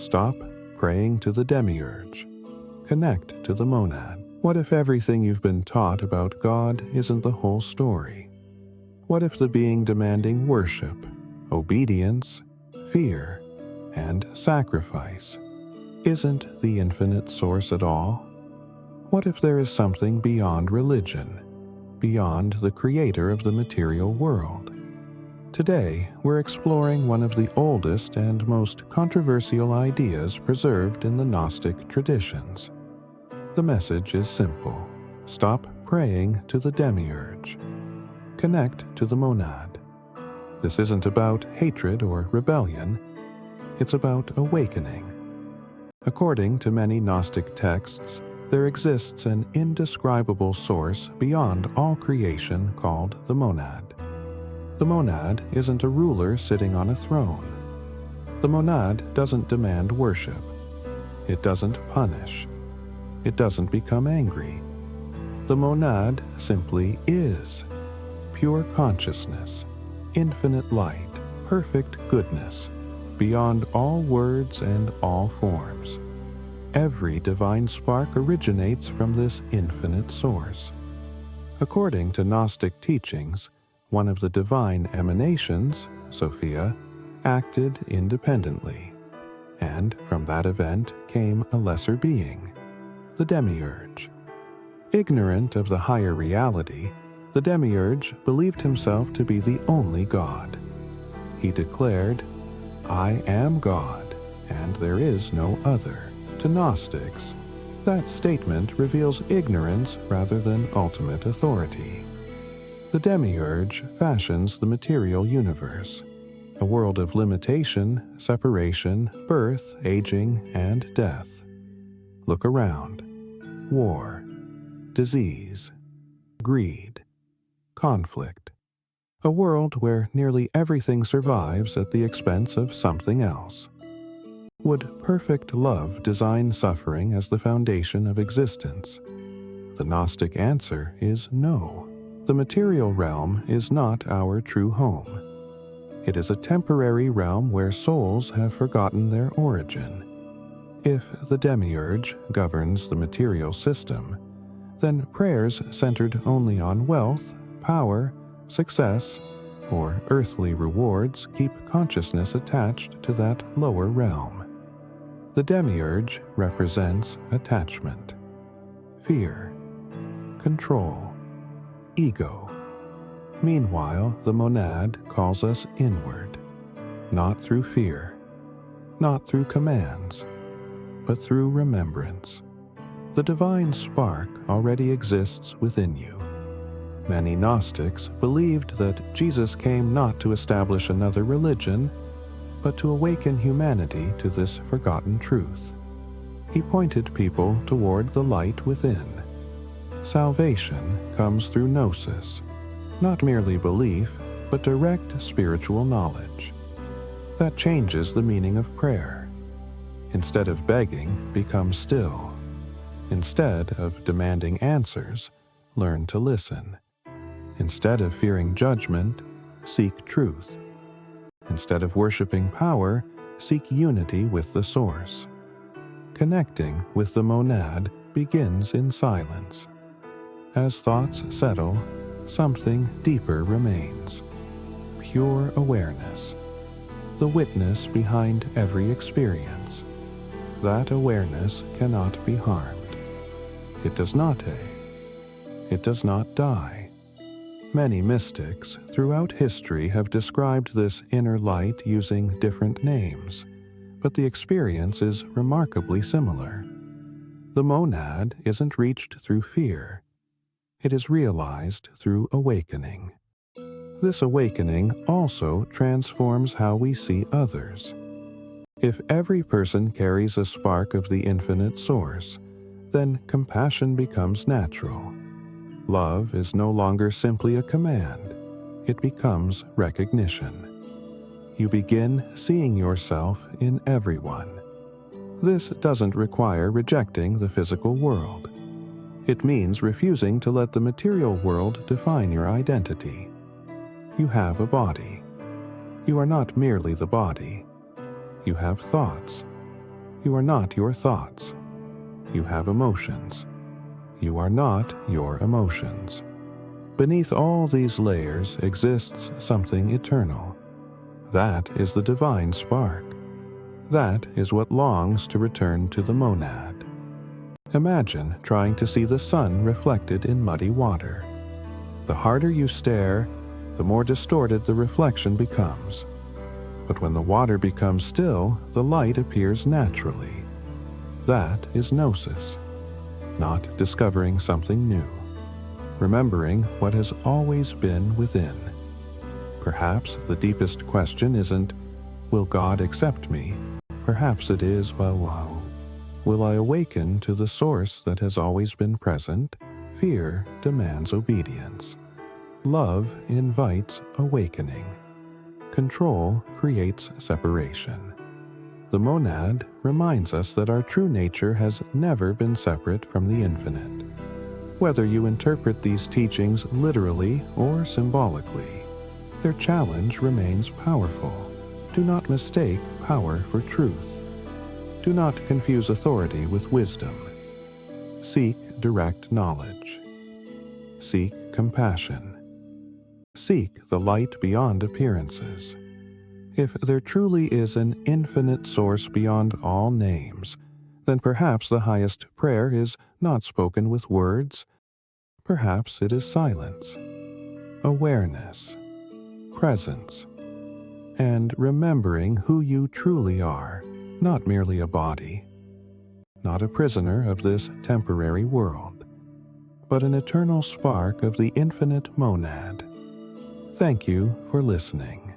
Stop praying to the Demiurge. Connect to the monad. What if everything you've been taught about God isn't the whole story? What if the being demanding worship, obedience, fear, and sacrifice isn't the infinite source at all? What if there is something beyond religion, beyond the creator of the material world? Today, we're exploring one of the oldest and most controversial ideas preserved in the Gnostic traditions. The message is simple. Stop praying to the Demiurge. Connect to the monad. This isn't about hatred or rebellion. It's about awakening. According to many Gnostic texts, there exists an indescribable source beyond all creation called the monad. The monad isn't a ruler sitting on a throne. The monad doesn't demand worship. It doesn't punish. It doesn't become angry. The monad simply is. Pure consciousness, infinite light, perfect goodness, beyond all words and all forms. Every divine spark originates from this infinite source. According to Gnostic teachings, one of the divine emanations, Sophia, acted independently, and from that event came a lesser being, the Demiurge. Ignorant of the higher reality, the Demiurge believed himself to be the only God. He declared, "I am God, and there is no other." To Gnostics, that statement reveals ignorance rather than ultimate authority. The Demiurge fashions the material universe, a world of limitation, separation, birth, aging, and death. Look around. War, disease, greed, conflict. A world where nearly everything survives at the expense of something else. Would perfect love design suffering as the foundation of existence? The Gnostic answer is no. The material realm is not our true home. It is a temporary realm where souls have forgotten their origin. If the Demiurge governs the material system, then prayers centered only on wealth, power, success, or earthly rewards keep consciousness attached to that lower realm. The Demiurge represents attachment, fear, control, ego. Meanwhile, the monad calls us inward, not through fear, not through commands, but through remembrance. The divine spark already exists within you. Many Gnostics believed that Jesus came not to establish another religion, but to awaken humanity to this forgotten truth. He pointed people toward the light within. Salvation comes through gnosis, not merely belief, but direct spiritual knowledge. That changes the meaning of prayer. Instead of begging, become still. Instead of demanding answers, learn to listen. Instead of fearing judgment, seek truth. Instead of worshiping power, seek unity with the source. Connecting with the monad begins in silence. As thoughts settle, something deeper remains. Pure awareness. The witness behind every experience. That awareness cannot be harmed. It does not It does not die. Many mystics throughout history have described this inner light using different names, but the experience is remarkably similar. The monad isn't reached through fear. It is realized through awakening. This awakening also transforms how we see others. If every person carries a spark of the infinite source, then compassion becomes natural. Love is no longer simply a command. It becomes recognition. You begin seeing yourself in everyone. This doesn't require rejecting the physical world. It means refusing to let the material world define your identity. You have a body. You are not merely the body. You have thoughts, You are not your thoughts. You have emotions. You are not your emotions. Beneath all these layers exists something eternal. That is the divine spark. That is what longs to return to the monad. Imagine trying to see the sun reflected in muddy water. The harder you stare, the more distorted the reflection becomes. But when the water becomes still, the light appears naturally. That is gnosis, not discovering something new, remembering what has always been within. Perhaps the deepest question isn't, will God accept me? Perhaps it is, well, will I awaken to the source that has always been present? Fear demands obedience. Love invites awakening. Control creates separation. The monad reminds us that our true nature has never been separate from the infinite. Whether you interpret these teachings literally or symbolically, their challenge remains powerful. Do not mistake power for truth. Do not confuse authority with wisdom. Seek direct knowledge. Seek compassion. Seek the light beyond appearances. If there truly is an infinite source beyond all names, then perhaps the highest prayer is not spoken with words. Perhaps it is silence, awareness, presence, and remembering who you truly are, not merely a body, not a prisoner of this temporary world, but an eternal spark of the infinite monad. Thank you for listening.